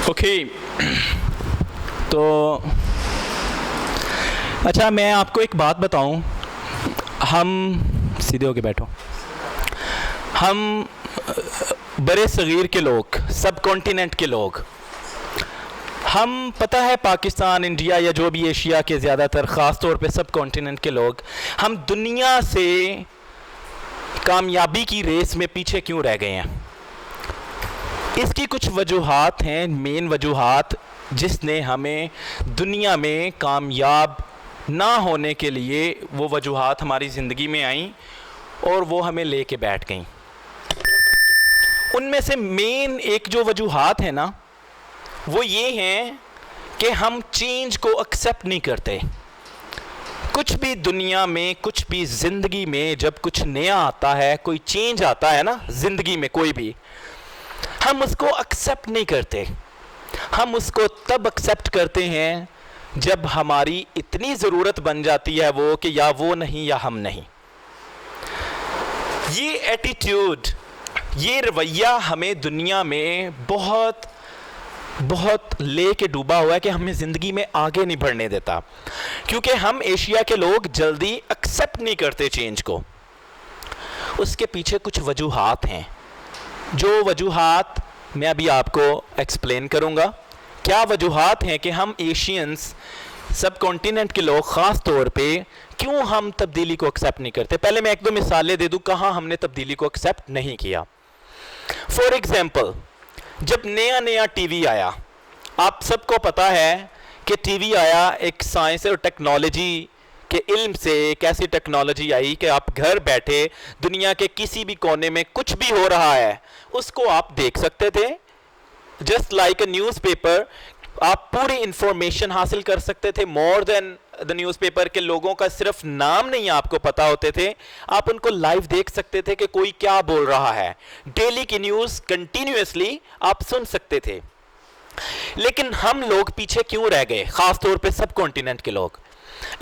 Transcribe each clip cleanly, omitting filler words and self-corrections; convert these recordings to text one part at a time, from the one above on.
Okay तो अच्छा, मैं आपको एक बात बताऊं। हम सीधे होके बैठो। हम बड़े सगीर के लोग, सब कॉन्टिनेंट के लोग, हम पता है पाकिस्तान, इंडिया या जो भी एशिया के ज़्यादातर, ख़ास तौर पे सब कॉन्टिनेंट के लोग, हम दुनिया से कामयाबी की रेस में पीछे क्यों रह गए हैं। इसकी कुछ वजूहात हैं, मेन वजूहात जिसने हमें दुनिया में कामयाब ना होने के लिए, वो वजूहात हमारी ज़िंदगी में आई और वो हमें लेके बैठ गई। उनमें से मेन एक जो वजूहात है ना, वो ये हैं कि हम चेंज को एक्सेप्ट नहीं करते। कुछ भी दुनिया में, कुछ भी ज़िंदगी में जब कुछ नया आता है, कोई चेंज आता है ना ज़िंदगी में कोई भी, हम उसको एक्सेप्ट नहीं करते। हम उसको तब एक्सेप्ट करते हैं जब हमारी इतनी ज़रूरत बन जाती है वो कि या वो नहीं या हम नहीं। ये एटीट्यूड, ये रवैया हमें दुनिया में बहुत बहुत ले के डूबा हुआ है कि हमें ज़िंदगी में आगे नहीं बढ़ने देता, क्योंकि हम एशिया के लोग जल्दी एक्सेप्ट नहीं करते चेंज को। उसके पीछे कुछ वजूहात हैं, जो वजूहात मैं अभी आपको एक्सप्लेन करूंगा। क्या वजूहात हैं कि हम एशियंस, सब कॉन्टिनेंट के लोग ख़ास तौर पे, क्यों हम तब्दीली को एक्सेप्ट नहीं करते। पहले मैं एक दो मिसालें दे दूं कहाँ हमने तब्दीली को एक्सेप्ट नहीं किया। फॉर एग्जाम्पल, जब नया नया टीवी आया, आप सबको पता है कि टीवी आया एक साइंस और टेक्नोलॉजी के इल्म से। एक ऐसी टेक्नोलॉजी आई कि आप घर बैठे दुनिया के किसी भी कोने में कुछ भी हो रहा है उसको आप देख सकते थे। जस्ट लाइक अ न्यूज़पेपर, आप पूरी इंफॉर्मेशन हासिल कर सकते थे। मोर देन द न्यूज़पेपर के लोगों का सिर्फ नाम नहीं आपको पता होते थे, आप उनको लाइव देख सकते थे कि कोई क्या बोल रहा है। डेली की न्यूज़ कंटिन्यूअसली आप सुन सकते थे। लेकिन हम लोग पीछे क्यों रह गए, खास तौर पे सब कॉन्टिनेंट के लोग।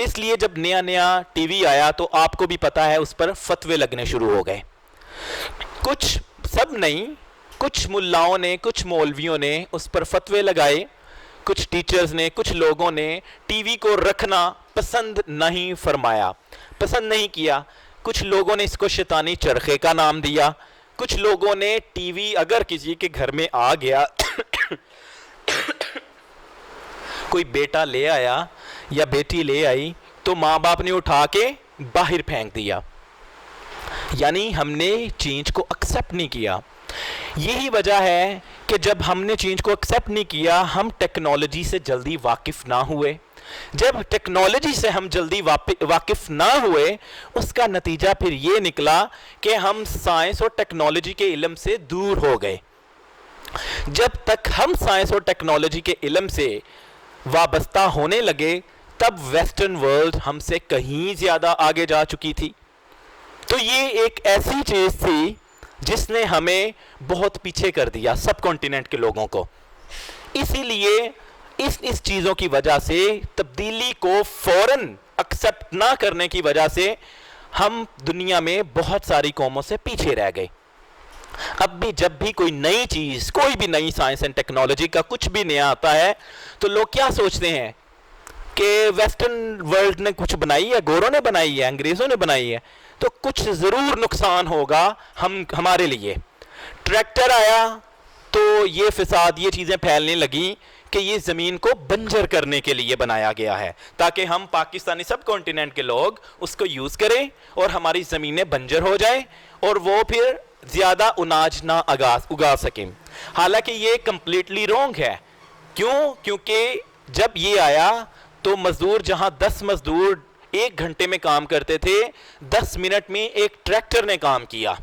इसलिए जब नया नया टीवी आया तो आपको भी पता है उस पर फतवे लगने शुरू हो गए। कुछ, सब नहीं, कुछ मुल्लाओं ने, कुछ मौलवियों ने उस पर फतवे लगाए। कुछ टीचर्स ने, कुछ लोगों ने टीवी को रखना पसंद नहीं फरमाया, पसंद नहीं किया। कुछ लोगों ने इसको शैतानी चरखे का नाम दिया। कुछ लोगों ने टीवी अगर किसी के घर में आ गया कोई बेटा ले आया या बेटी ले आई तो माँ बाप ने उठा के बाहर फेंक दिया। यानी हमने चेंज को एक्सेप्ट नहीं किया। यही वजह है कि जब हमने चेंज को एक्सेप्ट नहीं किया, हम टेक्नोलॉजी से जल्दी वाकिफ ना हुए। जब टेक्नोलॉजी से हम जल्दी वाकिफ ना हुए, उसका नतीजा फिर ये निकला कि हम साइंस और टेक्नोलॉजी के इल्म से दूर हो गए। जब तक हम साइंस और टेक्नोलॉजी के इल्म से वाबस्ता होने लगे, तब वेस्टर्न वर्ल्ड हमसे कहीं ज़्यादा आगे जा चुकी थी। तो ये एक ऐसी चीज़ थी जिसने हमें बहुत पीछे कर दिया, सब कॉन्टिनेंट के लोगों को। इसीलिए इस चीज़ों की वजह से, तब्दीली को फ़ौरन एक्सेप्ट ना करने की वजह से, हम दुनिया में बहुत सारी कौमों से पीछे रह गए। अब भी जब भी कोई नई चीज़, कोई भी नई साइंस एंड टेक्नोलॉजी का कुछ भी नया आता है तो लोग क्या सोचते हैं कि वेस्टर्न वर्ल्ड ने कुछ बनाई है, गोरों ने बनाई है, अंग्रेज़ों ने बनाई है, तो कुछ ज़रूर नुकसान होगा हमारे लिए। ट्रैक्टर आया तो ये फिसाद, ये चीज़ें फैलने लगी कि ये ज़मीन को बंजर करने के लिए बनाया गया है, ताकि हम पाकिस्तानी सब कॉन्टिनेंट के लोग उसको यूज़ करें और हमारी ज़मीनें बंजर हो जाए और वो फिर ज़्यादा अनाज ना उगा सकें। हालांकि ये कम्प्लीटली रॉन्ग है। क्यों? क्योंकि जब ये आया तो मज़दूर, जहां 10 मज़दूर 1 घंटे में काम करते थे, 10 मिनट में एक ट्रैक्टर ने काम किया।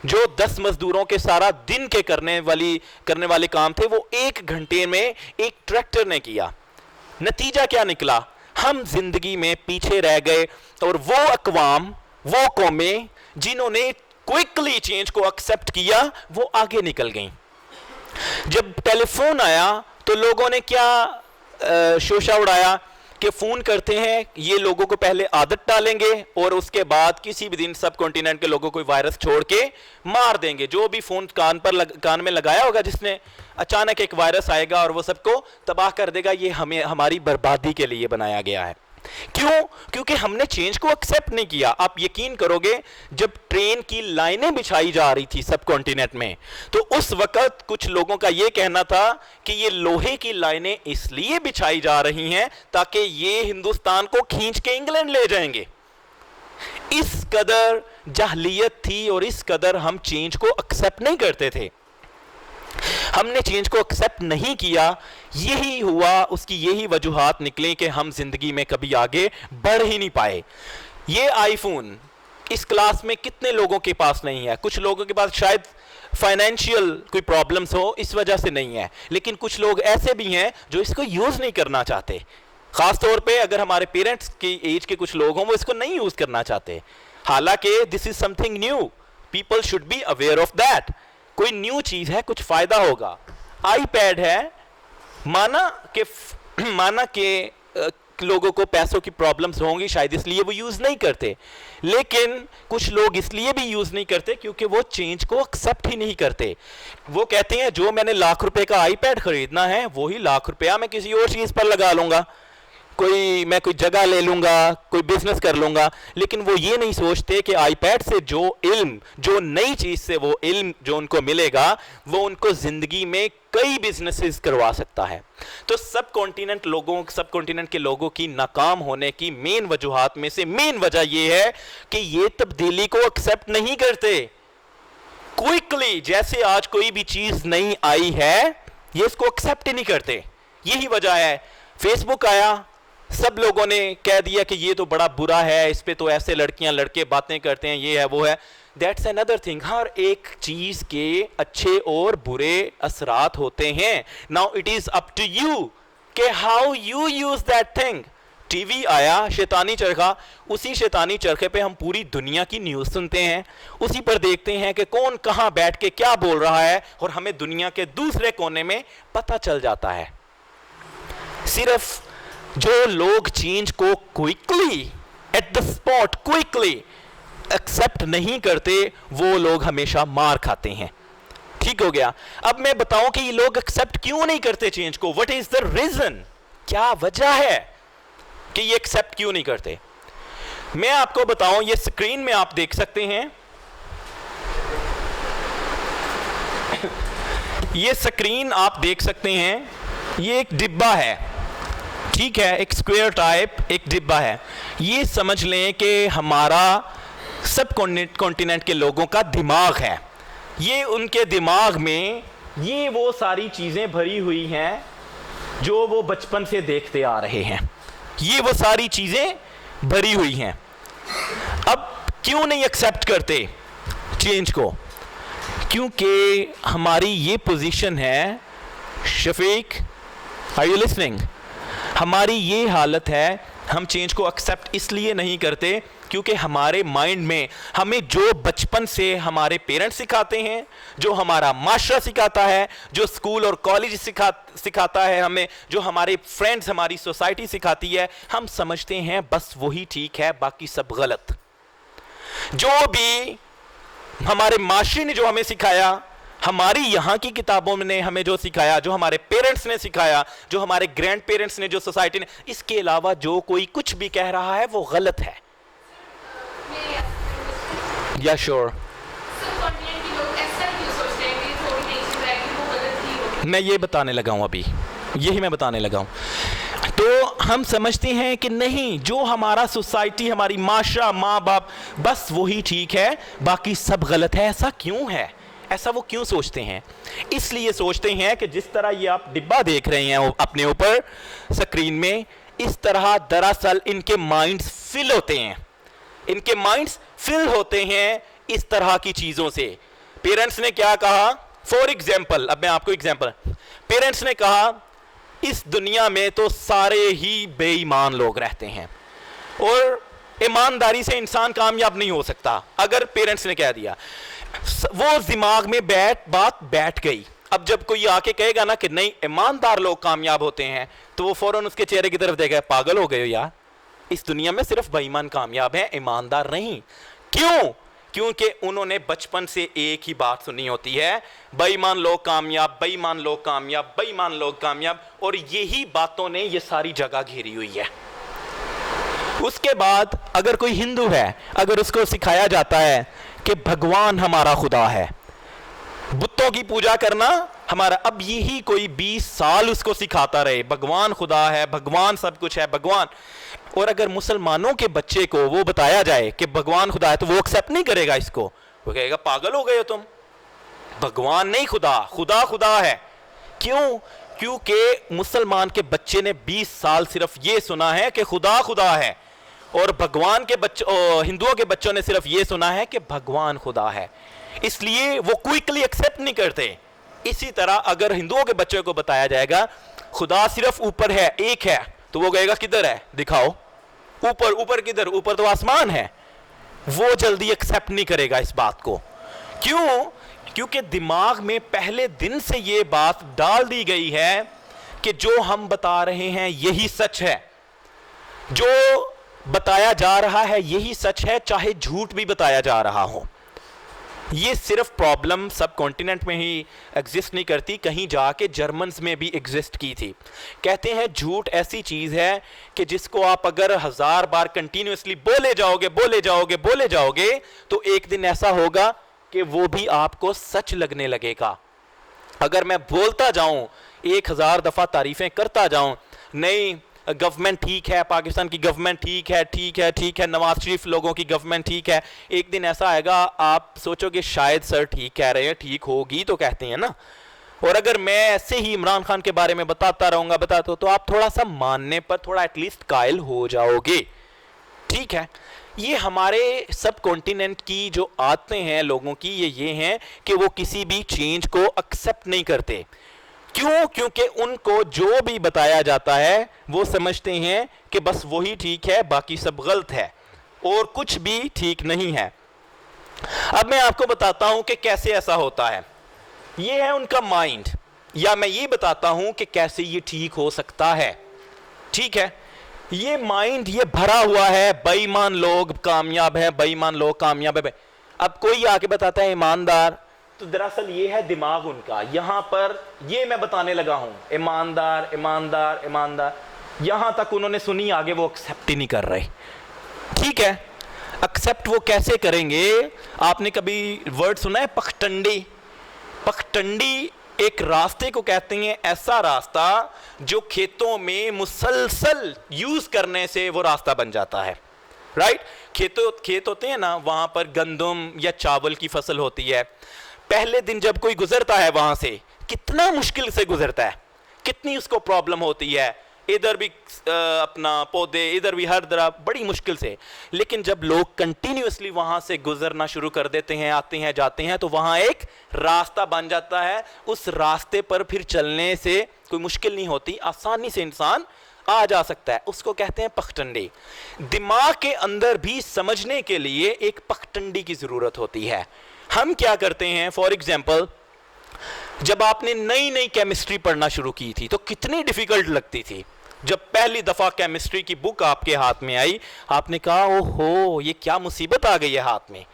जो 10 मज़दूरों के सारा दिन के करने वाले काम थे, वो 1 घंटे में एक ट्रैक्टर ने किया। नतीजा क्या निकला? हम जिंदगी में पीछे रह गए और वो अक़वाम, वो कौमें जिन्होंने क्विकली चेंज को एक्सेप्ट किया, वो आगे निकल गईं। जब टेलीफोन आया तो लोगों ने क्या शोशा उड़ाया कि फ़ोन करते हैं, ये लोगों को पहले आदत डालेंगे और उसके बाद किसी भी दिन सब कॉन्टिनेंट के लोगों को वायरस छोड़ के मार देंगे। जो भी फ़ोन कान में लगाया होगा जिसने, अचानक एक वायरस आएगा और वो सबको तबाह कर देगा। ये हमें हमारी बर्बादी के लिए बनाया गया है। क्यों? क्योंकि हमने चेंज को एक्सेप्ट नहीं किया। आप यकीन करोगे, जब ट्रेन की लाइनें बिछाई जा रही थी सब कॉन्टिनेंट में, तो उस वक्त कुछ लोगों का यह कहना था कि ये लोहे की लाइनें इसलिए बिछाई जा रही हैं ताकि ये हिंदुस्तान को खींच के इंग्लैंड ले जाएंगे। इस कदर जाहलियत थी और इस कदर हम चेंज को एक्सेप्ट नहीं करते थे। हमने चेंज को एक्सेप्ट नहीं किया, यही हुआ, उसकी यही वजूहात निकली कि हम जिंदगी में कभी आगे बढ़ ही नहीं पाए। ये आईफोन इस क्लास में कितने लोगों के पास नहीं है? कुछ लोगों के पास शायद फाइनेंशियल कोई प्रॉब्लम्स हो, इस वजह से नहीं है, लेकिन कुछ लोग ऐसे भी हैं जो इसको यूज नहीं करना चाहते। खास तौर पे अगर हमारे पेरेंट्स की एज के कुछ लोग हों, वो इसको नहीं यूज करना चाहते। हालांकि this is something new, people should be aware of that. कोई न्यू चीज है, कुछ फायदा होगा। आईपैड है, माना के लोगों को पैसों की प्रॉब्लम्स होंगी, शायद इसलिए वो यूज नहीं करते, लेकिन कुछ लोग इसलिए भी यूज नहीं करते क्योंकि वो चेंज को एक्सेप्ट ही नहीं करते। वो कहते हैं जो मैंने लाख रुपए का आईपैड खरीदना है वही लाख रुपया मैं किसी और चीज पर लगा लूंगा, मैं कोई जगह ले लूंगा, कोई बिजनेस कर लूंगा। लेकिन वो ये नहीं सोचते कि आईपैड से जो इल्म, जो नई चीज से वो इल्म जो उनको मिलेगा, वो उनको जिंदगी में कई बिजनेसेस करवा सकता है। तो सब कॉन्टिनेंट के लोगों की नाकाम होने की मेन वजूहात में से मेन वजह यह है कि ये तब्दीली को एक्सेप्ट नहीं करते क्विकली। जैसे आज कोई भी चीज नई आई है, ये इसको एक्सेप्ट ही नहीं करते। यही वजह है, फेसबुक आया, सब लोगों ने कह दिया कि ये तो बड़ा बुरा है, इस पे तो ऐसे लड़कियां लड़के बातें करते हैं, ये है वो है। That's another thing. हर एक चीज के अच्छे और बुरे असरात होते हैं। Now it is up to you कि how you use that thing. TV आया, शैतानी चरखा, उसी शैतानी चरखे पे हम पूरी दुनिया की न्यूज़ सुनते हैं, उसी पर देखते हैं कि कौन कहां बैठ के क्या बोल रहा है, और हमें दुनिया के दूसरे कोने में पता चल जाता है। सिर्फ जो लोग चेंज को quickly, at the spot, quickly accept नहीं करते, वो लोग हमेशा मार खाते हैं। ठीक हो गया। अब मैं बताऊं कि ये लोग एक्सेप्ट क्यों नहीं करते चेंज को। What is the reason? क्या वजह है कि ये एक्सेप्ट क्यों नहीं करते? मैं आपको बताऊं, ये स्क्रीन में आप देख सकते हैं, ये स्क्रीन आप देख सकते हैं, ये एक डिब्बा है, ठीक है, एक स्क्वायर टाइप एक डिब्बा है। ये समझ लें कि हमारा सब कॉन्टिनेंट के लोगों का दिमाग है। ये उनके दिमाग में ये वो सारी चीजें भरी हुई हैं जो वो बचपन से देखते आ रहे हैं। ये वो सारी चीजें भरी हुई हैं। अब क्यों नहीं एक्सेप्ट करते चेंज को? क्योंकि हमारी ये पोजीशन है, शफीक, आर यू लिसनिंग? हमारी ये हालत है, हम चेंज को एक्सेप्ट इसलिए नहीं करते क्योंकि हमारे माइंड में हमें जो बचपन से हमारे पेरेंट्स सिखाते हैं, जो हमारा माशरा सिखाता है, जो स्कूल और कॉलेज सिखाता है हमें, जो हमारे फ्रेंड्स, हमारी सोसाइटी सिखाती है, हम समझते हैं बस वही ठीक है, बाकी सब गलत। जो भी हमारे माशरे ने जो हमें सिखाया, हमारी यहाँ की किताबों ने हमें जो सिखाया, जो हमारे पेरेंट्स ने सिखाया, जो हमारे ग्रैंड पेरेंट्स ने, जो सोसाइटी ने, इसके अलावा जो कोई कुछ भी कह रहा है वो गलत है। या श्योर, मैं ये बताने लगा हूं, अभी यही मैं बताने लगा हूं। तो हम समझते हैं कि नहीं, जो हमारा सोसाइटी, हमारी माशरा, माँ बाप, बस वही ठीक है, बाकी सब गलत है। ऐसा क्यों है? ऐसा वो क्यों सोचते हैं? इसलिए सोचते हैं कि जिस तरह ये आप डिब्बा देख रहे हैं अपने ऊपर स्क्रीन में, इस तरह दरअसल इनके माइंड्स फिल होते हैं। इनके माइंड्स फिल होते हैं इस तरह की चीजों से। पेरेंट्स ने क्या कहा? फॉर एग्जाम्पल, अब मैं आपको एग्जाम्पल, पेरेंट्स ने कहा इस दुनिया में तो सारे ही बेईमान लोग रहते हैं और ईमानदारी से इंसान कामयाब नहीं हो सकता। अगर पेरेंट्स ने कह दिया, वो दिमाग में बात बैठ गई अब जब कोई आके कहेगा ना कि नहीं ईमानदार लोग कामयाब होते हैं, तो वो फौरन उसके चेहरे की तरफ देखेगा, पागल हो गए हो यार, इस दुनिया में सिर्फ बेईमान कामयाब हैं, ईमानदार नहीं। क्यों? क्योंकि उन्होंने बचपन से एक ही बात सुनी होती है, बेईमान लोग कामयाब, बेईमान लोग कामयाब, बेईमान लोग कामयाब, और यही बातों ने ये सारी जगह घेरी हुई है। उसके बाद अगर कोई हिंदू है, अगर उसको सिखाया जाता है कि भगवान हमारा खुदा है, बुतों की पूजा करना हमारा, अब यही कोई 20 साल उसको सिखाता रहे भगवान खुदा है, भगवान सब कुछ है, भगवान, और अगर मुसलमानों के बच्चे को वो बताया जाए कि भगवान खुदा है, तो वो एक्सेप्ट नहीं करेगा इसको, वो कहेगा पागल हो गए हो तुम, भगवान नहीं खुदा, खुदा खुदा है। क्यों? क्योंकि मुसलमान के बच्चे ने 20 साल सिर्फ ये सुना है कि खुदा खुदा है, और भगवान के बच्चों, हिंदुओं के बच्चों ने सिर्फ ये सुना है कि भगवान खुदा है, इसलिए वो क्विकली एक्सेप्ट नहीं करते। इसी तरह अगर हिंदुओं के बच्चों को बताया जाएगा खुदा सिर्फ ऊपर है, एक है, तो वो कहेगा किधर है, दिखाओ, ऊपर, ऊपर किधर, ऊपर तो आसमान है, वो जल्दी एक्सेप्ट नहीं करेगा इस बात को। क्यों? क्योंकि दिमाग में पहले दिन से ये बात डाल दी गई है कि जो हम बता रहे हैं यही सच है, जो बताया जा रहा है यही सच है, चाहे झूठ भी बताया जा रहा हो। ये सिर्फ प्रॉब्लम सब कॉन्टिनेंट में ही एग्जिस्ट नहीं करती, कहीं जाके जर्मन्स में भी एग्जिस्ट की थी। कहते हैं झूठ ऐसी चीज़ है कि जिसको आप अगर 1000 बार कंटिन्यूसली बोले जाओगे, बोले जाओगे, बोले जाओगे, तो एक दिन ऐसा होगा कि वो भी आपको सच लगने लगेगा। अगर मैं बोलता जाऊं, 1000 दफ़ा तारीफ़ें करता जाऊं, नहीं गवर्नमेंट ठीक है, पाकिस्तान की गवर्नमेंट ठीक है, ठीक है, ठीक है, नवाज शरीफ लोगों की गवर्नमेंट ठीक है, एक दिन ऐसा आएगा आप सोचोगे शायद सर ठीक कह रहे हैं, ठीक होगी तो कहते हैं ना। और अगर मैं ऐसे ही इमरान खान के बारे में बताता रहूंगा, तो आप थोड़ा सा मानने पर थोड़ा एटलीस्ट कायल हो जाओगे। ठीक है, ये हमारे सब कॉन्टिनेंट की जो आदतें हैं लोगों की, ये हैं कि वो किसी भी चेंज को एक्सेप्ट नहीं करते। क्यों? क्योंकि उनको जो भी बताया जाता है वो समझते हैं कि बस वही ठीक है, बाकी सब गलत है और कुछ भी ठीक नहीं है। अब मैं आपको बताता हूं कि कैसे ऐसा होता है। ये है उनका माइंड, या मैं ये बताता हूं कि कैसे ये ठीक हो सकता है। ठीक है, ये माइंड ये भरा हुआ है बेईमान लोग कामयाब है, बेईमान लोग कामयाब है। अब कोई आके बताता है ईमानदार, तो दरअसल ये है दिमाग उनका। यहां पर ये मैं बताने लगा हूं ईमानदार, ईमानदार, ईमानदार, यहां तक उन्होंने सुनी, आगे वो एक्सेप्ट ही नहीं कर रहे। ठीक है, एक्सेप्ट वो कैसे करेंगे? आपने कभी वर्ड सुना है पखटंडी? पखटंडी एक रास्ते को कहते हैं, ऐसा रास्ता जो खेतों में मुसलसल यूज करने से वो रास्ता बन जाता है। राइट, खेत होते हैं ना, वहां पर गंदम या चावल की फसल होती है। पहले दिन जब कोई गुजरता है वहां से, कितना मुश्किल से गुजरता है, कितनी उसको प्रॉब्लम होती है, इधर भी अपना पौधे, इधर भी हर तरफ, बड़ी मुश्किल से। लेकिन जब लोग कंटिन्यूअसली वहां से गुजरना शुरू कर देते हैं, आते हैं जाते हैं, तो वहां एक रास्ता बन जाता है। उस रास्ते पर फिर चलने से कोई मुश्किल नहीं होती, आसानी से इंसान आ जा सकता है। उसको कहते हैं पखटंडी। दिमाग के अंदर भी समझने के लिए एक पखटंडी की जरूरत होती है। हम क्या करते हैं, फॉर एग्जाम्पल जब आपने नई नई केमिस्ट्री पढ़ना शुरू की थी तो कितनी डिफिकल्ट लगती थी। जब पहली दफा केमिस्ट्री की बुक आपके हाथ में आई, आपने कहा ओहो ये क्या मुसीबत आ गई है हाथ में।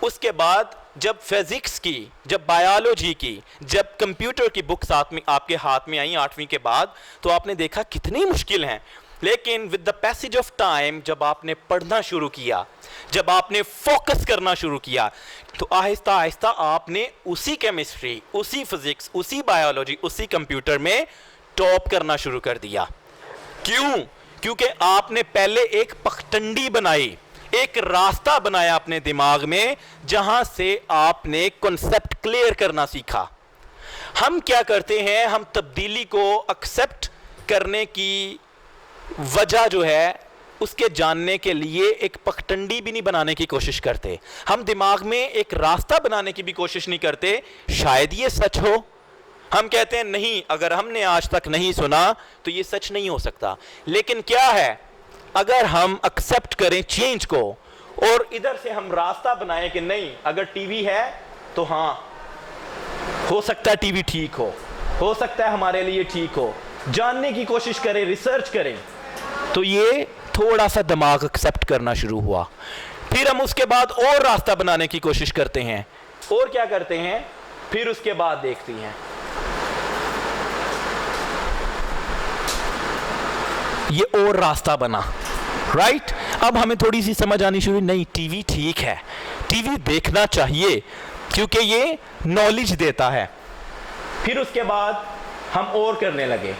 उसके बाद जब फिजिक्स की, जब बायोलॉजी की, जब कंप्यूटर की बुक्स आपके हाथ में आई 8वीं के बाद, तो आपने देखा कितनी मुश्किल हैं। लेकिन with the passage of time जब आपने पढ़ना शुरू किया, जब आपने फोकस करना शुरू किया, तो आहिस्ता आहिस्ता आपने उसी केमिस्ट्री, उसी फिजिक्स, उसी बायोलॉजी, उसी कंप्यूटर में टॉप करना शुरू कर दिया। क्यों? क्योंकि आपने पहले एक पखटंडी बनाई, एक रास्ता बनाया अपने दिमाग में, जहां से आपने कॉन्सेप्ट क्लियर करना सीखा। हम क्या करते हैं, हम तब्दीली को एक्सेप्ट करने की वजह जो है उसके जानने के लिए एक पखटंडी भी नहीं बनाने की कोशिश करते। हम दिमाग में एक रास्ता बनाने की भी कोशिश नहीं करते, शायद ये सच हो। हम कहते हैं नहीं, अगर हमने आज तक नहीं सुना तो ये सच नहीं हो सकता। लेकिन क्या है, अगर हम एक्सेप्ट करें चेंज को और इधर से हम रास्ता बनाएं कि नहीं, अगर टीवी है तो हाँ हो सकता है टीवी ठीक हो सकता है हमारे लिए ठीक हो, जानने की कोशिश करें, रिसर्च करें। तो ये थोड़ा सा दिमाग एक्सेप्ट करना शुरू हुआ। फिर हम उसके बाद और रास्ता बनाने की कोशिश करते हैं, और क्या करते हैं, फिर उसके बाद देखती हैं ये और रास्ता बना, राइट। अब हमें थोड़ी सी समझ आनी शुरू, नहीं टीवी ठीक है, टीवी देखना चाहिए क्योंकि ये नॉलेज देता है। फिर उसके बाद हम और करने लगे,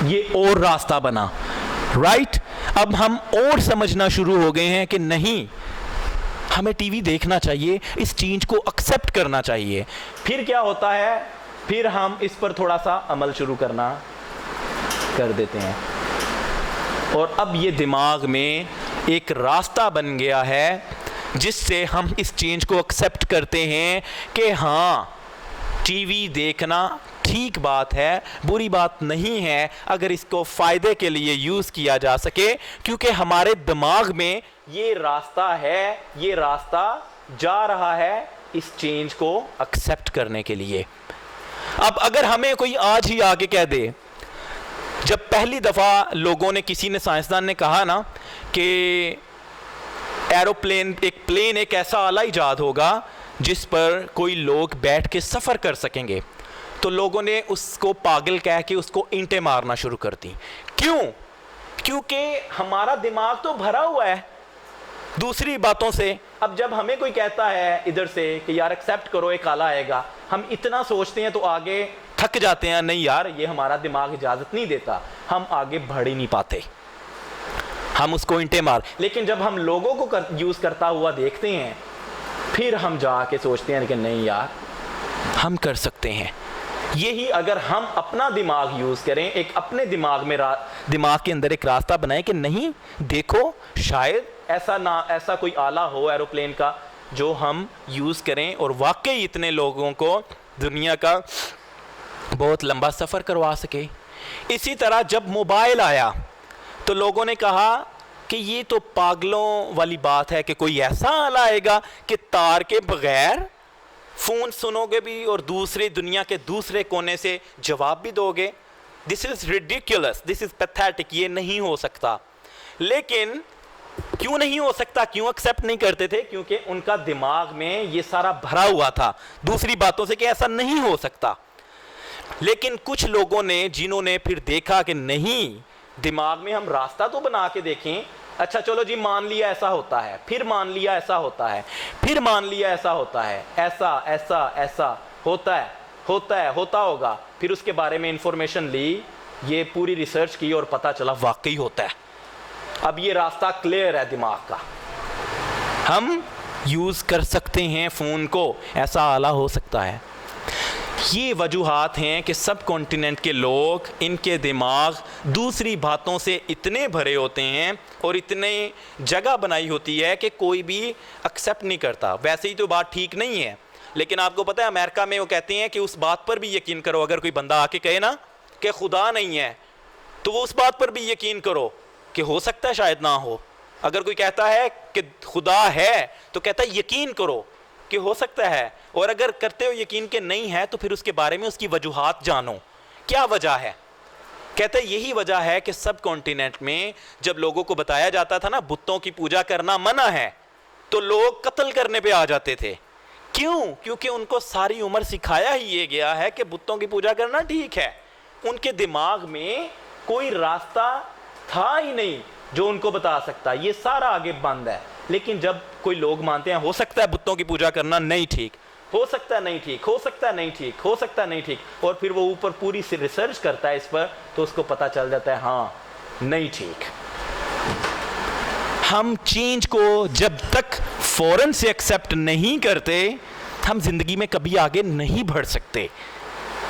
ये और रास्ता बना, राइट। अब हम और समझना शुरू हो गए हैं कि नहीं, हमें टीवी देखना चाहिए, इस चीज को एक्सेप्ट करना चाहिए। फिर क्या होता है, फिर हम इस पर थोड़ा सा अमल शुरू करना कर देते हैं, और अब ये दिमाग में एक रास्ता बन गया है जिससे हम इस चीज को एक्सेप्ट करते हैं कि हाँ, टीवी देखना ठीक बात है, बुरी बात नहीं है अगर इसको फायदे के लिए यूज किया जा सके, क्योंकि हमारे दिमाग में ये रास्ता है, ये रास्ता जा रहा है इस चेंज को एक्सेप्ट करने के लिए। अब अगर हमें कोई आज ही आके कह दे, जब पहली दफा लोगों ने, किसी ने, साइंसदान ने कहा ना कि एरोप्लेन, एक प्लेन, एक ऐसा आला इजाद होगा जिस पर कोई लोग बैठ के सफर कर सकेंगे, तो लोगों ने उसको पागल कह के उसको ईंटें मारना शुरू कर दी। क्यों? क्योंकि हमारा दिमाग तो भरा हुआ है दूसरी बातों से। अब जब हमें कोई कहता है इधर से कि यार एक्सेप्ट करो एक आला आएगा, हम इतना सोचते हैं तो आगे थक जाते हैं, नहीं यार ये हमारा दिमाग इजाजत नहीं देता, हम आगे बढ़ ही नहीं पाते, हम उसको ईंटें मार। लेकिन जब हम लोगों को यूज करता हुआ देखते हैं, फिर हम जाके सोचते हैं कि नहीं यार हम कर सकते हैं। यही अगर हम अपना दिमाग यूज करें, एक अपने दिमाग में दिमाग के अंदर एक रास्ता बनाएं कि नहीं देखो, शायद ऐसा कोई आला हो एरोप्लेन का जो हम यूज करें और वाकई इतने लोगों को दुनिया का बहुत लंबा सफर करवा सके। इसी तरह जब मोबाइल आया तो लोगों ने कहा कि ये तो पागलों वाली बात है कि कोई ऐसा आला आएगा कि तार के बगैर फोन सुनोगे भी और दूसरे दुनिया के दूसरे कोने से जवाब भी दोगे। This is ridiculous, this is pathetic, ये नहीं हो सकता। लेकिन क्यों नहीं हो सकता, क्यों एक्सेप्ट नहीं करते थे? क्योंकि उनका दिमाग में ये सारा भरा हुआ था दूसरी बातों से कि ऐसा नहीं हो सकता। लेकिन कुछ लोगों ने, जिन्होंने फिर देखा कि नहीं, दिमाग में हम रास्ता तो बना के देखें, अच्छा चलो जी मान लिया ऐसा होता है, फिर मान लिया ऐसा होता है, फिर मान लिया ऐसा होता है, ऐसा ऐसा ऐसा होता होगा, फिर उसके बारे में इंफॉर्मेशन ली, ये पूरी रिसर्च की और पता चला वाकई होता है। अब ये रास्ता क्लियर है दिमाग का, हम यूज कर सकते हैं फोन को, ऐसा आला हो सकता है। ये वजूहात हैं कि सब कॉन्टिनेंट के लोग, इनके दिमाग दूसरी बातों से इतने भरे होते हैं और इतने जगह बनाई होती है कि कोई भी एक्सेप्ट नहीं करता। वैसे ही तो बात ठीक नहीं है, लेकिन आपको पता है अमेरिका में वो कहते हैं कि उस बात पर भी यकीन करो, अगर कोई बंदा आके कहे ना कि खुदा नहीं है, तो वो उस बात पर भी यकीन करो कि हो सकता है शायद ना हो। अगर कोई कहता है कि खुदा है तो कहता है यकीन करो कि हो सकता है, और अगर करते हो यकीन के नहीं है तो फिर उसके बारे में उसकी वजूहात जानो, क्या वजह है। कहते हैं यही वजह है कि सब कॉन्टिनेंट में जब लोगों को बताया जाता था ना बुतों की पूजा करना मना है, तो लोग कत्ल करने पे आ जाते थे। क्यों? क्योंकि उनको सारी उम्र सिखाया ही ये गया है कि बुतों की पूजा करना ठीक है। उनके दिमाग में कोई रास्ता था ही नहीं जो उनको बता सकता, ये सारा आगे बंद है। लेकिन जब कोई लोग मानते हैं हो सकता है बुतों की पूजा करना नहीं ठीक, हो सकता है नहीं ठीक, हो सकता है नहीं ठीक, हो सकता है नहीं ठीक, और फिर वो ऊपर पूरी सी रिसर्च करता है इस पर, तो उसको पता चल जाता है हाँ नहीं ठीक। हम चेंज को जब तक फौरन से एक्सेप्ट नहीं करते, हम जिंदगी में कभी आगे नहीं बढ़ सकते।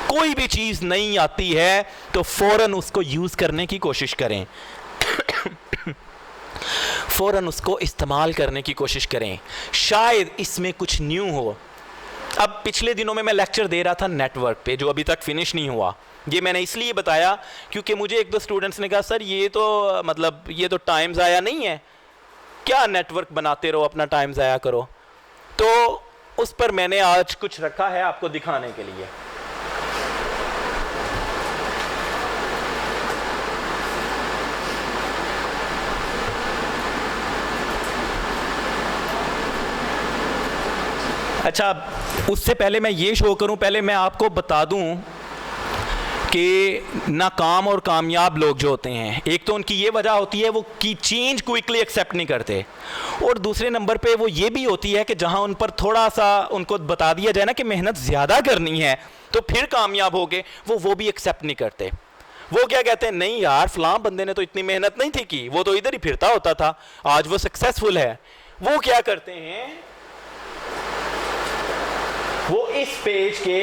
कोई भी चीज नहीं आती है तो फौरन उसको यूज करने की कोशिश करें, फौरन उसको इस्तेमाल करने की कोशिश करें, शायद इसमें कुछ न्यू हो। अब पिछले दिनों में मैं लेक्चर दे रहा था नेटवर्क पे, जो अभी तक फिनिश नहीं हुआ। ये मैंने इसलिए बताया क्योंकि मुझे एक दो स्टूडेंट्स ने कहा सर ये तो मतलब ये तो टाइम ज़ाया नहीं है, क्या नेटवर्क बनाते रहो, अपना टाइम ज़ाया करो। तो उस पर मैंने आज कुछ रखा है आपको दिखाने के लिए। अच्छा, उससे पहले मैं ये शो करूं, पहले मैं आपको बता दूं कि नाकाम और कामयाब लोग जो होते हैं, एक तो उनकी ये वजह होती है वो कि चेंज क्विकली एक्सेप्ट नहीं करते, और दूसरे नंबर पे वो ये भी होती है कि जहां उन पर थोड़ा सा उनको बता दिया जाए ना कि मेहनत ज़्यादा करनी है तो फिर कामयाब हो गए, वो भी एक्सेप्ट नहीं करते। वो क्या कहते हैं, नहीं यार फलां बंदे ने तो इतनी मेहनत नहीं थी की, वो तो इधर ही फिरता होता था, आज वो सक्सेसफुल है। वो क्या करते हैं, वो इस पेज के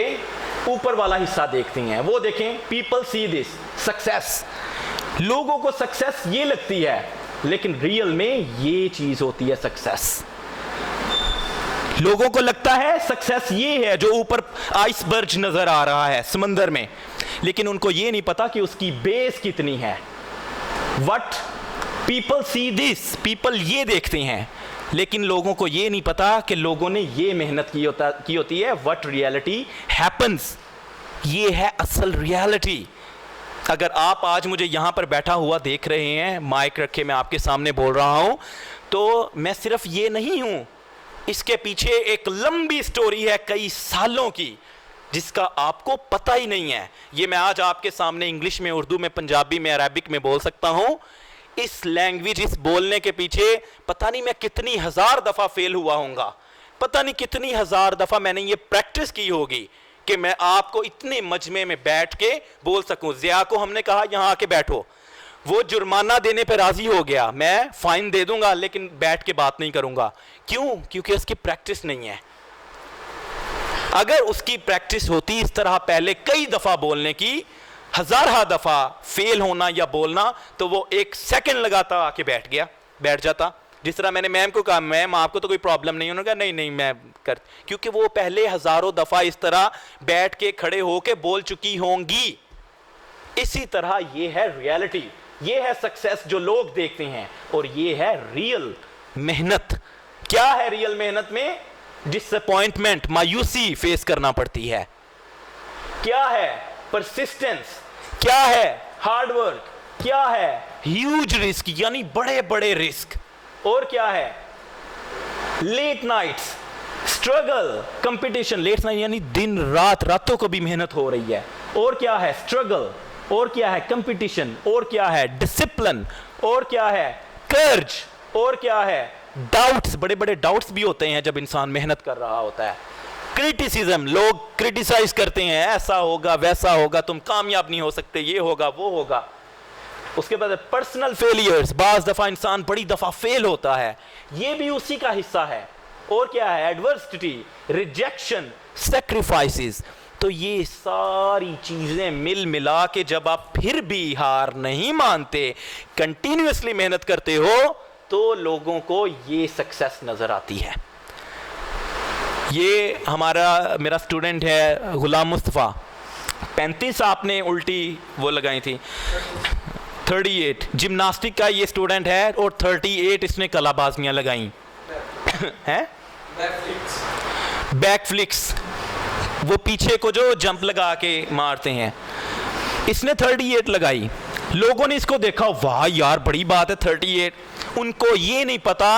ऊपर वाला हिस्सा देखती हैं। वो देखें, पीपल सी दिस सक्सेस, लोगों को सक्सेस ये लगती है, लेकिन रियल में ये चीज होती है सक्सेस। लोगों को लगता है सक्सेस ये है जो ऊपर आइसबर्ग नजर आ रहा है समंदर में, लेकिन उनको ये नहीं पता कि उसकी बेस कितनी है। What people see this, people ये देखते हैं, लेकिन लोगों को ये नहीं पता कि लोगों ने ये मेहनत की होती है। व्हाट रियलिटी हैपन्स, ये है असल रियलिटी। अगर आप आज मुझे यहाँ पर बैठा हुआ देख रहे हैं, माइक रखे मैं आपके सामने बोल रहा हूँ, तो मैं सिर्फ ये नहीं हूँ, इसके पीछे एक लंबी स्टोरी है कई सालों की, जिसका आपको पता ही नहीं है। ये मैं आज आपके सामने इंग्लिश में, उर्दू में, पंजाबी में, अरबिक में बोल सकता हूँ। इस लैंग्वेज, इस बोलने के पीछे पता नहीं मैं कितनी हजार दफा फेल हुआ होऊंगा, पता नहीं कितनी हजार दफा मैंने ये प्रैक्टिस की होगी कि मैं आपको इतने मजमे में बैठ के बोल सकूं। ज़िया को हमने कहा यहां आके बैठो, वो जुर्माना देने पे राजी हो गया, मैं फाइन दे दूंगा लेकिन बैठ के बात नहीं करूंगा। क्यों? क्योंकि उसकी प्रैक्टिस नहीं है। अगर उसकी प्रैक्टिस होती इस तरह पहले कई दफा बोलने की, हजारा दफा फेल होना या बोलना, तो वो एक सेकंड लगाता आके बैठ जाता। जिस तरह मैंने मैम को कहा, मैम आपको तो कोई प्रॉब्लम नहीं, उन्होंने कहा नहीं नहीं मैं कर, क्योंकि वो पहले हजारों दफा इस तरह बैठ के खड़े होके बोल चुकी होंगी। इसी तरह ये है रियलिटी, ये है सक्सेस जो लोग देखते हैं, और ये है रियल मेहनत। क्या है रियल मेहनत में? डिसअपॉइंटमेंट, मायूसी फेस करना पड़ती है। क्या है? परसिस्टेंस। क्या है? Hard work. क्या है? ह्यूज रिस्क, यानी बड़े बड़े रिस्क। और क्या है? Late nights, struggle, competition. Late night यानी दिन रात, रातों को भी मेहनत हो रही है। और क्या है? स्ट्रगल। और क्या है? कंपटीशन। और क्या है? डिसिप्लिन। और क्या है? कर्ज। और क्या है? डाउट्स, बड़े बड़े डाउट्स भी होते हैं जब इंसान मेहनत कर रहा होता है। क्रिटिसिज्म, लोग क्रिटिसाइज करते हैं, ऐसा होगा वैसा होगा, तुम कामयाब नहीं हो सकते, ये होगा वो होगा। उसके बाद पर्सनल फेलियर्स, बाज दफा इंसान बड़ी दफा फेल होता है, ये भी उसी का हिस्सा है। और क्या है? Adversity, rejection, sacrifices. तो ये सारी चीजें मिल मिला के जब आप फिर भी हार नहीं मानते, कंटिन्यूअसली मेहनत करते हो, तो लोगों को ये सक्सेस नजर आती है। ये मेरा स्टूडेंट है गुलाम मुस्तफ़ा, 35 आपने उल्टी वो लगाई थी, 38 जिम्नास्टिक का ये स्टूडेंट है, और 38 इसने कलाबाजियाँ लगाई हैं, बैकफ्लिक्स, वो पीछे को जो जंप लगा के मारते हैं, इसने 38 लगाई। लोगों ने इसको देखा, वाह यार बड़ी बात है 38। उनको ये नहीं पता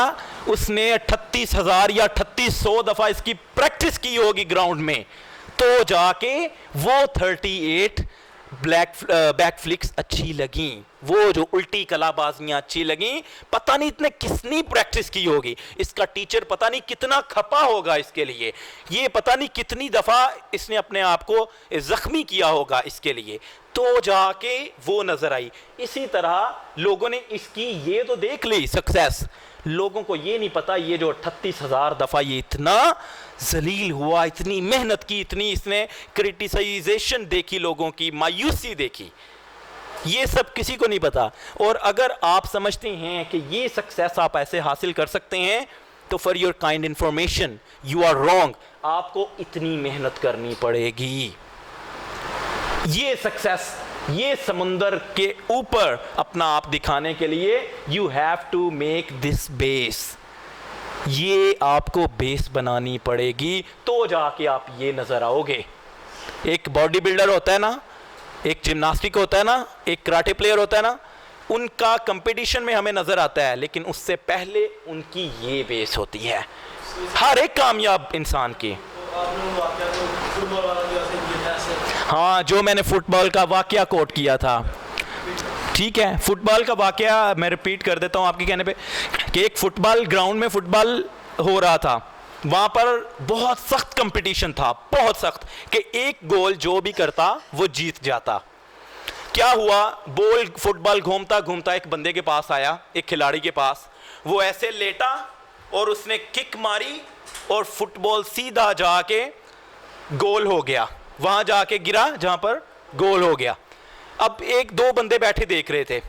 उसने 38,000 या 3800 दफा इसकी प्रैक्टिस की होगी ग्राउंड में, तो जाके वो 38 बैकफ्लिक्स अच्छी लगी, वो जो उल्टी कलाबाजियां अच्छी लगी। पता नहीं इतने किसनी प्रैक्टिस की होगी, इसका टीचर पता नहीं कितना खपा होगा इसके लिए, ये पता नहीं कितनी दफा इसने अपने आप को जख्मी किया होगा इसके लिए, तो जाके वो नजर आई। इसी तरह लोगों ने इसकी ये तो देख ली सक्सेस, लोगों को ये नहीं पता ये जो 38,000 दफा ये इतना जलील हुआ, इतनी मेहनत की, इतनी इसने क्रिटिसाइजेशन देखी, लोगों की मायूसी देखी, ये सब किसी को नहीं पता। और अगर आप समझते हैं कि ये सक्सेस आप ऐसे हासिल कर सकते हैं, तो for your kind information you are wrong, आपको इतनी मेहनत करनी पड़ेगी। ये सक्सेस ये समुंदर के ऊपर अपना आप दिखाने के लिए you have to make this base, ये आपको बेस बनानी पड़ेगी, तो जाके आप ये नजर आओगे। एक बॉडी बिल्डर होता है ना, एक जिम्नास्टिक होता है ना, एक कराटे प्लेयर होता है ना, उनका कंपटीशन में हमें नजर आता है, लेकिन उससे पहले उनकी ये बेस होती है हर एक कामयाब इंसान की। हाँ, जो मैंने फुटबॉल का वाकया कोट किया था, ठीक है, फुटबॉल का वाकया मैं रिपीट कर देता हूँ आपके कहने पे, कि एक फुटबॉल ग्राउंड में फुटबॉल हो रहा था, वहां पर बहुत सख्त कंपटीशन था, बहुत सख्त, कि एक गोल जो भी करता वो जीत जाता। क्या हुआ, बॉल फुटबॉल घूमता घूमता एक बंदे के पास आया, एक खिलाड़ी के पास, वो ऐसे लेटा और उसने किक मारी और फुटबॉल सीधा जाके गोल हो गया, वहां जाके गिरा जहां पर गोल हो गया। अब एक दो बंदे बैठे देख रहे थे,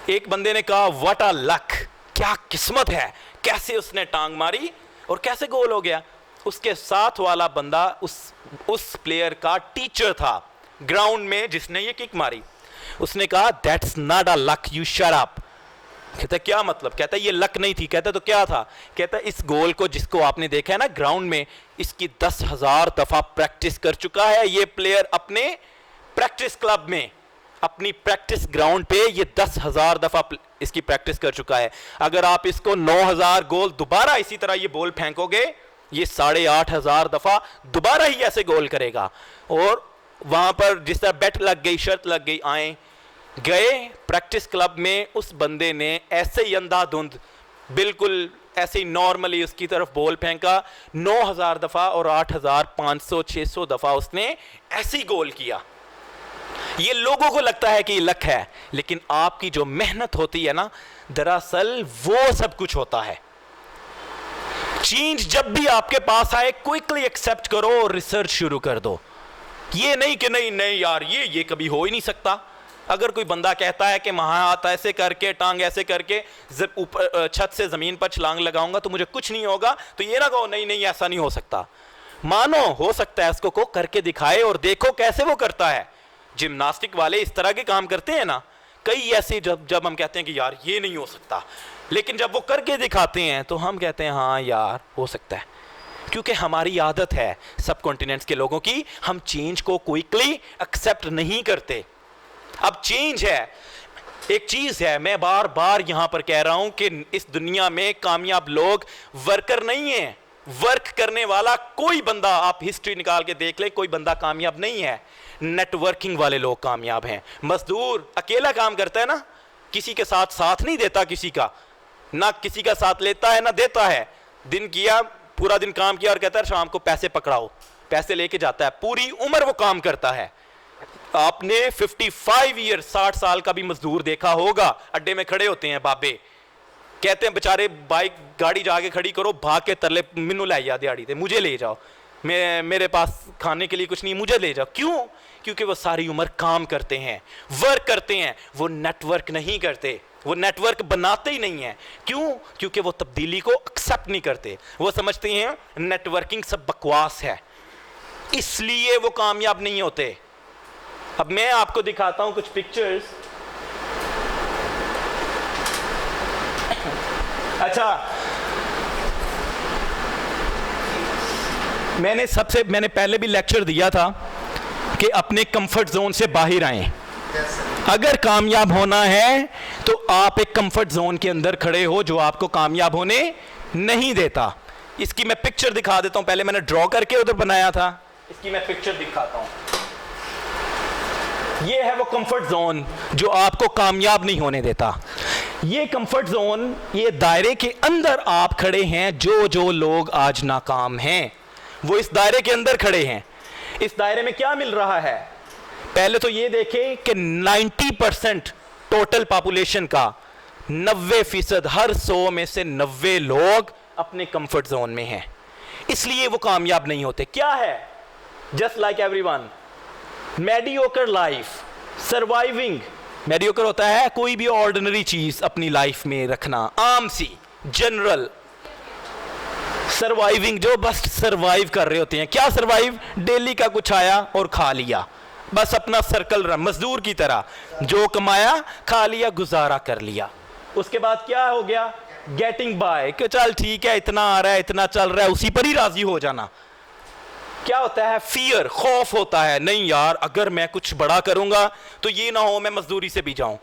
एक बंदे ने कहा व्हाट अ लक, क्या किस्मत है, कैसे उसने टांग मारी और कैसे गोल हो गया। उसके साथ वाला बंदा उस प्लेयर का टीचर था ग्राउंड में जिसने ये किक मारी। उसने कहा that's not a luck, you shut up. कहता क्या मतलब, कहता ये लक नहीं थी। कहता तो क्या था, कहता इस गोल को जिसको आपने देखा है ना ग्राउंड में, इसकी 10,000 दफा प्रैक्टिस कर चुका है ये प्लेयर अपने प्रैक्टिस क्लब में, अपनी प्रैक्टिस ग्राउंड पे ये 10,000 दफा इसकी प्रैक्टिस कर चुका है। अगर आप इसको 9,000 गोल दोबारा इसी तरह ये बॉल फेंकोगे, ये 8,500 दफा दोबारा ही ऐसे गोल करेगा। और वहां पर जिस तरह बेट लग गई, शर्त लग गई, आए गए प्रैक्टिस क्लब में, उस बंदे ने ऐसे ही अंधाधुंध बिल्कुल ऐसे ही नॉर्मली उसकी तरफ बॉल फेंका 9,000 दफा और 8,500-600 दफा उसने ऐसे ही गोल किया। ये लोगों को लगता है कि लक है, लेकिन आपकी जो मेहनत होती है ना, दरअसल वो सब कुछ होता है। चेंज जब भी आपके पास आए, क्विकली एक्सेप्ट करो और रिसर्च शुरू कर दो। ये नहीं कि नहीं नहीं यार ये कभी हो ही नहीं सकता। अगर कोई बंदा कहता है कि हाथ ऐसे करके, टांग ऐसे करके ऊपर छत से जमीन पर छलांग लगाऊंगा तो मुझे कुछ नहीं होगा, तो ये ना कहो नहीं नहीं ऐसा नहीं हो सकता। मानो हो सकता है, इसको को करके दिखाए और देखो कैसे वो करता है। जिम्नास्टिक वाले इस तरह के काम करते हैं ना, कई ऐसे जब हम कहते हैं कि यार ये नहीं हो सकता, लेकिन जब वो करके दिखाते हैं तो हम कहते हैं हाँ यार हो सकता है। क्योंकि हमारी आदत है सब कॉन्टिनेंट्स के लोगों की, हम चेंज को क्विकली एक्सेप्ट नहीं करते। अब चेंज है, एक चीज है, मैं बार बार यहां पर कह रहा हूं कि इस दुनिया में कामयाब लोग वर्कर नहीं है। वर्क करने वाला कोई बंदा, आप हिस्ट्री निकाल के देख ले, कोई बंदा कामयाब नहीं है। नेटवर्किंग वाले लोग कामयाब हैं। मजदूर अकेला काम करता है ना, किसी के साथ नहीं देता, किसी का ना किसी का साथ लेता है ना देता है। दिन किया, पूरा दिन काम किया और कहता है शाम को पैसे पकड़ाओ, पैसे लेके जाता है, पूरी उम्र वो काम करता है। आपने 55 ईयर 60 साल का भी मजदूर देखा होगा, अड्डे में खड़े होते हैं बाबे, कहते हैं बेचारे बाइक गाड़ी जाके खड़ी करो, भाग के तरले मिनू लाई आ दिहाड़ी थे, मुझे ले जाओ, मेरे पास खाने के लिए कुछ नहीं, मुझे ले जाओ। क्यों? क्योंकि वो सारी उम्र काम करते हैं, वर्क करते हैं, वो नेटवर्क नहीं करते, वो नेटवर्क बनाते ही नहीं है। क्यों? क्योंकि वो तब्दीली को एक्सेप्ट नहीं करते, वो समझते हैं नेटवर्किंग सब बकवास है, इसलिए वो कामयाब नहीं होते। अब मैं आपको दिखाता हूं कुछ पिक्चर्स। अच्छा, मैंने पहले भी लेक्चर दिया था कि अपने कंफर्ट जोन से बाहर आएं। अगर कामयाब होना है तो आप एक कंफर्ट जोन के अंदर खड़े हो जो आपको कामयाब होने नहीं देता। इसकी मैं पिक्चर दिखा देता हूं, पहले मैंने ड्रॉ करके उधर बनाया था, इसकी मैं पिक्चर दिखाता हूं। ये है वो कंफर्ट जोन जो आपको कामयाब नहीं होने देता। ये कंफर्ट जोन, ये दायरे के अंदर आप खड़े हैं। जो लोग आज नाकाम हैं वो इस दायरे के अंदर खड़े हैं। इस दायरे में क्या मिल रहा है? पहले तो ये देखें कि 90% टोटल पॉपुलेशन का 90%, हर 100 में से 90 लोग अपने कंफर्ट जोन में हैं, इसलिए वो कामयाब नहीं होते। क्या है? Just like everyone, mediocre life, surviving. Mediocre होता है कोई भी ऑर्डिनरी चीज अपनी लाइफ में रखना, आम सी, जनरल। सर्वाइविंग, जो बस सर्वाइव कर रहे होते हैं। क्या सर्वाइव? डेली का कुछ आया और खा लिया, बस अपना सर्कल रहा, मजदूर की तरह, जो कमाया खा लिया, गुजारा कर लिया। उसके बाद क्या हो गया? गेटिंग बाय, कि चल ठीक है, इतना आ रहा है, इतना चल रहा है, उसी पर ही राजी हो जाना। क्या होता है? फियर, खौफ होता है, नहीं यार अगर मैं कुछ बड़ा करूंगा तो ये ना हो मैं मजदूरी से भी जाऊं,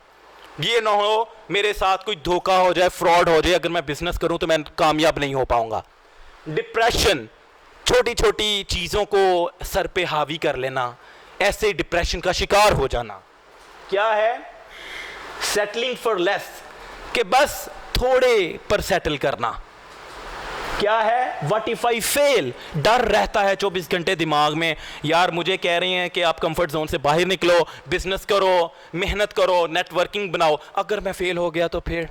ये ना हो मेरे साथ कोई धोखा हो जाए, फ्रॉड हो जाए, अगर मैं बिजनेस करूं तो मैं कामयाब नहीं हो पाऊंगा। डिप्रेशन, छोटी छोटी चीजों को सर पे हावी कर लेना, ऐसे डिप्रेशन का शिकार हो जाना। क्या है? सेटलिंग फॉर लेस, कि बस थोड़े पर सेटल करना। क्या है? व्हाट इफ आई फेल, डर रहता है 24 घंटे दिमाग में, यार मुझे कह रहे हैं कि आप कंफर्ट जोन से बाहर निकलो, बिजनेस करो, मेहनत करो, नेटवर्किंग बनाओ, अगर मैं फेल हो गया तो फिर।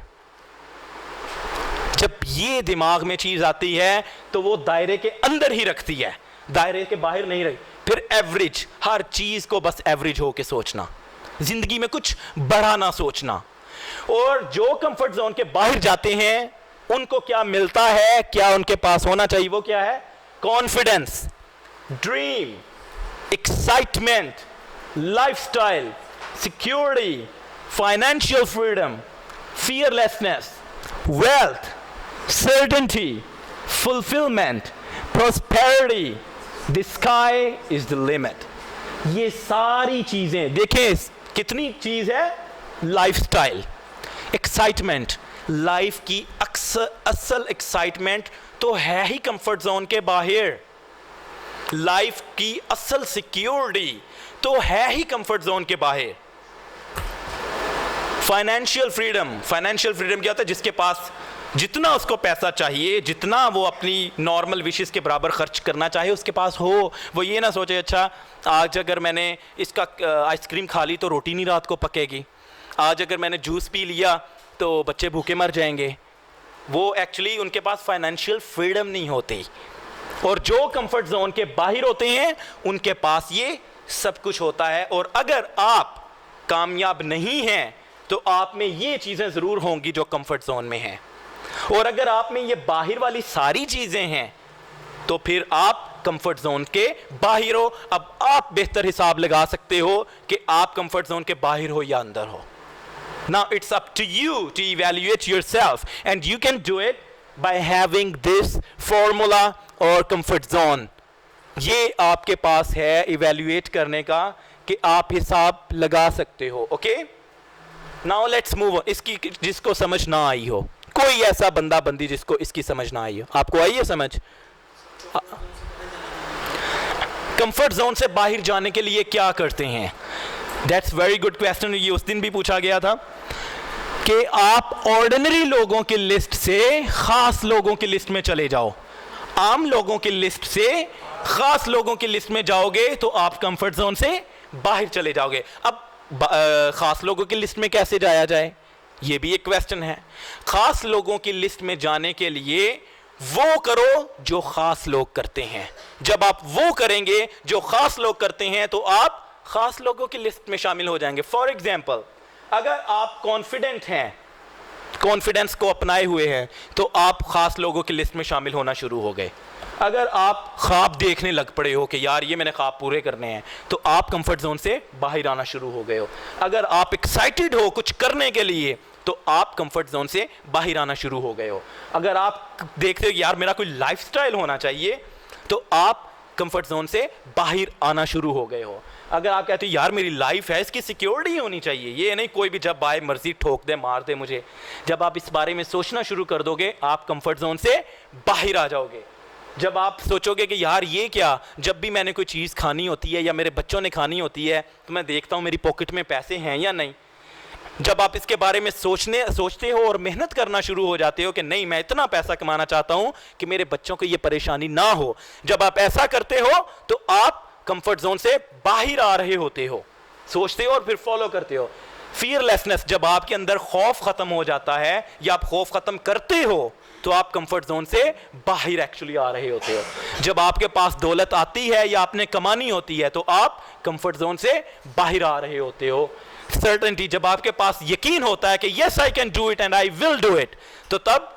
जब ये दिमाग में चीज आती है तो वो दायरे के अंदर ही रखती है, दायरे के बाहर नहीं रखती। फिर एवरेज, हर चीज को बस एवरेज होके सोचना, जिंदगी में कुछ बड़ा ना सोचना। और जो कंफर्ट जोन के बाहर जाते हैं उनको क्या मिलता है, क्या उनके पास होना चाहिए? वो क्या है? Confidence, dream, excitement, lifestyle, security, financial freedom, fearlessness, wealth, certainty, fulfilment, prosperity, the sky is the limit. ये सारी चीजें देखें, कितनी चीज है? लाइफस्टाइल, एक्साइटमेंट, लाइफ की असल एक्साइटमेंट तो है ही कंफर्ट जोन के बाहर। लाइफ की असल सिक्योरिटी तो है ही कंफर्ट जोन के बाहर। फाइनेंशियल फ्रीडम, फाइनेंशियल फ्रीडम क्या होता है? जिसके पास जितना उसको पैसा चाहिए, जितना वो अपनी नॉर्मल विशेस के बराबर खर्च करना चाहे उसके पास हो। वो ये ना सोचे अच्छा आज अगर मैंने इसका आइसक्रीम खा ली तो रोटी नहीं रात को पकेगी, आज अगर मैंने जूस पी लिया तो बच्चे भूखे मर जाएंगे। वो एक्चुअली उनके पास फाइनेंशियल फ्रीडम नहीं होती। और जो कंफर्ट जोन के बाहर होते हैं उनके पास ये सब कुछ होता है। और अगर आप कामयाब नहीं हैं तो आप में ये चीजें जरूर होंगी जो कंफर्ट जोन में हैं। और अगर आप में ये बाहर वाली सारी चीजें हैं तो फिर आप कंफर्ट जोन के बाहर हो। अब आप बेहतर हिसाब लगा सकते हो कि आप कंफर्ट जोन के बाहर हो या अंदर हो। Now it's up to you to evaluate yourself, and you can do it by having this formula or comfort zone. ये आपके पास है evaluate करने का कि आप हिसाब लगा सकते हो। Okay? Now let's move on. इसकी जिसको समझ ना आई हो, कोई ऐसा बंदा बंदी जिसको इसकी समझ ना आई हो, आपको आई है समझ? कंफर्ट जोन से बाहर जाने के लिए क्या करते हैं? That's very good question. ये उस दिन भी पूछा गया था कि आप ऑर्डिनरी लोगों की लिस्ट से खास लोगों की लिस्ट में चले जाओ। आम लोगों की लिस्ट से खास लोगों की लिस्ट में जाओगे तो आप कंफर्ट जोन से बाहर चले जाओगे। अब खास लोगों की लिस्ट में कैसे जाया जाए, ये भी एक क्वेश्चन है। खास लोगों की लिस्ट में जाने के लिए वो करो जो खास लोग करते हैं। जब आप वो करेंगे जो खास लोग करते हैं तो आप खास लोगों की लिस्ट में शामिल हो जाएंगे। फॉर एग्जाम्पल, अगर आप कॉन्फिडेंट हैं, कॉन्फिडेंस को अपनाए हुए हैं, तो आप खास लोगों की लिस्ट में शामिल होना शुरू हो गए। अगर आप ख्वाब देखने लग पड़े हो कि यार ये मैंने ख्वाब पूरे करने हैं, तो आप कंफर्ट जोन से बाहर आना शुरू हो गए हो। अगर आप एक्साइटेड हो कुछ करने के लिए तो आप कंफर्ट जोन से बाहर आना शुरू हो गए हो। अगर आप देखते हो यार मेरा कोई लाइफस्टाइल होना चाहिए तो आप कंफर्ट जोन से बाहर आना शुरू हो गए हो। अगर आप कहते हो यार मेरी लाइफ है, इसकी सिक्योरिटी होनी चाहिए, ये नहीं कोई भी जब आए मर्जी ठोक दे मार दे मुझे, जब आप इस बारे में सोचना शुरू कर दोगे आप कंफर्ट जोन से बाहर आ जाओगे। जब आप सोचोगे कि यार ये क्या, जब भी मैंने कोई चीज़ खानी होती है या मेरे बच्चों ने खानी होती है तो मैं देखता हूँ मेरी पॉकेट में पैसे हैं या नहीं। जब आप इसके बारे में सोचते हो और मेहनत करना शुरू हो जाते हो कि नहीं मैं इतना पैसा कमाना चाहता हूं कि मेरे बच्चों को ये परेशानी ना हो, जब आप ऐसा करते हो तो आप कंफर्ट जोन से बाहर आ रहे होते हो। सोचते हो और फिर फॉलो करते हो। फियरलेसनेस, जब आपके अंदर खौफ खत्म हो जाता है या आप खौफ खत्म करते हो तो आप कंफर्ट जोन से बाहर एक्चुअली आ रहे होते हो। जब आपके पास दौलत आती है या आपने कमानी होती है तो आप कंफर्ट जोन से बाहर आ रहे होते हो। सर्टेनिटी, जब आपके पास यकीन होता है कि yes I can do it and I will do it, तो तब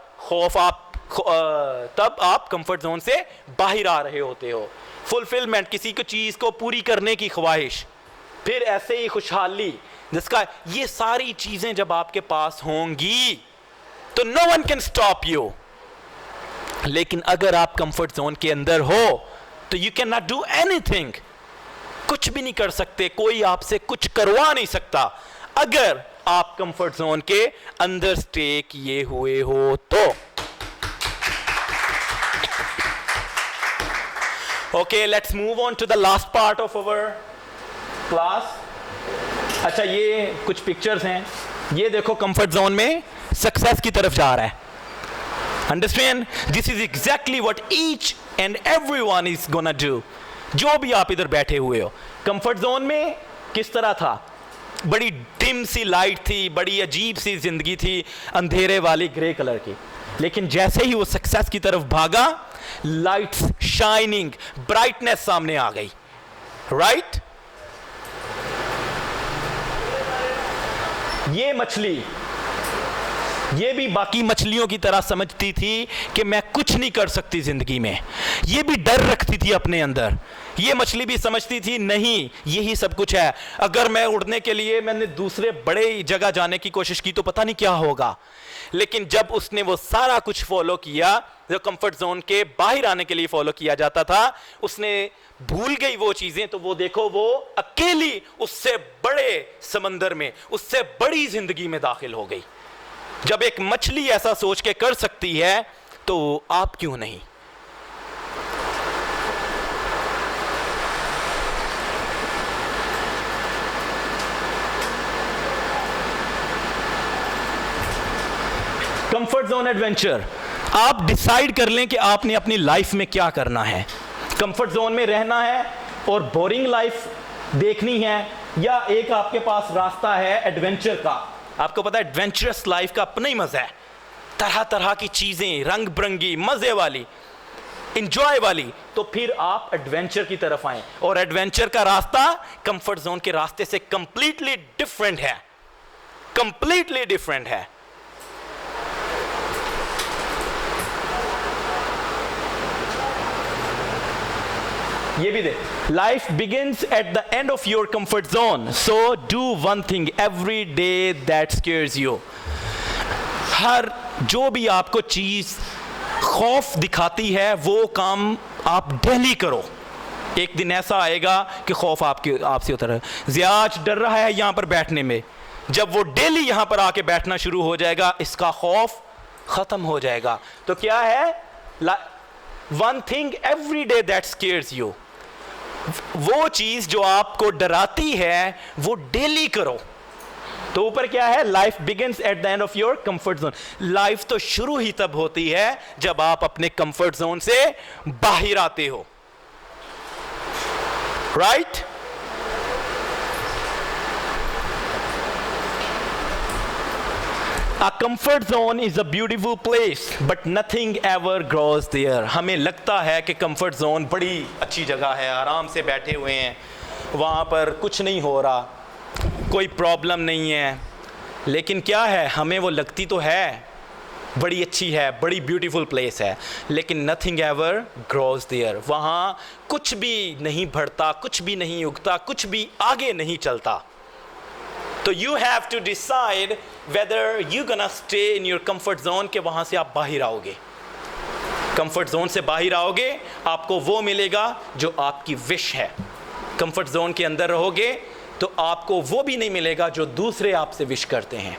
तब आप कंफर्ट जोन से बाहर आ रहे होते हो। फुलफिलमेंट, किसी को चीज को पूरी करने की ख्वाहिश, फिर ऐसे ही खुशहाली, जिसका ये सारी चीजें जब आपके पास होंगी तो no one can stop you. लेकिन अगर आप कंफर्ट जोन के अंदर हो तो you can not do anything, कुछ भी नहीं कर सकते, कोई आपसे कुछ करवा नहीं सकता अगर आप कंफर्ट जोन के अंदर स्टे किए हुए हो तो। Okay, let's move on to the last part of our class. अच्छा, ये कुछ पिक्चर्स हैं, ये देखो कंफर्ट जोन में सक्सेस की तरफ जा रहा है। Understand, this is exactly what each and everyone is gonna do. जो भी आप इधर बैठे हुए हो, कंफर्ट जोन में किस तरह था, बड़ी डिम सी लाइट थी, बड़ी अजीब सी जिंदगी थी, अंधेरे वाली ग्रे कलर की। लेकिन जैसे ही वो सक्सेस की तरफ भागा, लाइट्स, शाइनिंग, ब्राइटनेस सामने आ गई, राइट? ये मछली, ये भी बाकी मछलियों की तरह समझती थी कि मैं कुछ नहीं कर सकती जिंदगी में, ये भी डर रखती थी अपने अंदर। ये मछली भी समझती थी नहीं, यही सब कुछ है, अगर मैं उड़ने के लिए मैंने दूसरे बड़े जगह जाने की कोशिश की तो पता नहीं क्या होगा। लेकिन जब उसने वो सारा कुछ फॉलो किया जो कंफर्ट जोन के बाहर आने के लिए फॉलो किया जाता था, उसने भूल गई वो चीजें, तो वो देखो वो अकेली उससे बड़े समंदर में, उससे बड़ी जिंदगी में दाखिल हो गई। जब एक मछली ऐसा सोच के कर सकती है तो आप क्यों नहीं? कंफर्ट जोन एडवेंचर, आप डिसाइड कर लें कि आपने अपनी लाइफ में क्या करना है। कंफर्ट जोन में रहना है और बोरिंग लाइफ देखनी है, या एक आपके पास रास्ता है एडवेंचर का। आपको पता है एडवेंचरस लाइफ का अपना ही मजा है, तरह तरह की चीजें, रंग बिरंगी, मजे वाली, इंजॉय वाली। तो फिर आप एडवेंचर की तरफ आए, और एडवेंचर का रास्ता कंफर्ट जोन के रास्ते से कंप्लीटली डिफरेंट है, कंप्लीटली डिफरेंट है। ये भी दे, life begins at the end of your comfort zone, so do one thing every day that scares you. हर जो भी आपको चीज खौफ दिखाती है वो काम आप डेली करो, एक दिन ऐसा आएगा कि खौफ आपसे उतर। ज़ियाज डर रहा है यहां पर बैठने में, जब वो डेली यहां पर आके बैठना शुरू हो जाएगा, इसका खौफ खत्म हो जाएगा। तो क्या है, one thing every day that scares you, वो चीज जो आपको डराती है वो डेली करो। तो ऊपर क्या है, life begins at the end of your comfort zone. Life तो शुरू ही तब होती है जब आप अपने कंफर्ट जोन से बाहर आते हो, right? A comfort zone is a beautiful place, but nothing ever grows there. हमें लगता है कि comfort zone बड़ी अच्छी जगह है, आराम से बैठे हुए हैं, वहाँ पर कुछ नहीं हो रहा, कोई प्रॉब्लम नहीं है। लेकिन क्या है, हमें वो लगती तो है बड़ी अच्छी है, बड़ी ब्यूटीफुल प्लेस है, लेकिन नथिंग एवर ग्रोज देयर। वहाँ कुछ भी नहीं बढ़ता, कुछ भी नहीं उगता, कुछ भी आगे नहीं चलता। तो you have to decide whether you gonna stay in your comfort zone, के वहाँ से आप बाहर आओगे। कंफर्ट जोन से बाहर आओगे, आपको वो मिलेगा जो आपकी विश है। कंफर्ट जोन के अंदर रहोगे तो आपको वो भी नहीं मिलेगा जो दूसरे आपसे विश करते हैं।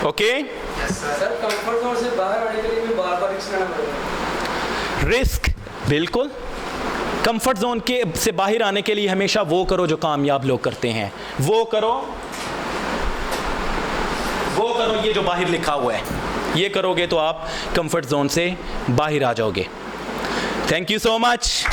ओके सर, कंफर्ट जोन से बाहर आने के लिए भी बार-बार रिस्क लेना पड़ेगा। रिस्क, बिल्कुल। कंफर्ट जोन के से बाहर आने के लिए हमेशा वो करो जो कामयाब लोग करते हैं, वो करो ये जो बाहर लिखा हुआ है, ये करोगे तो आप कंफर्ट जोन से बाहर आ जाओगे। Thank you so much.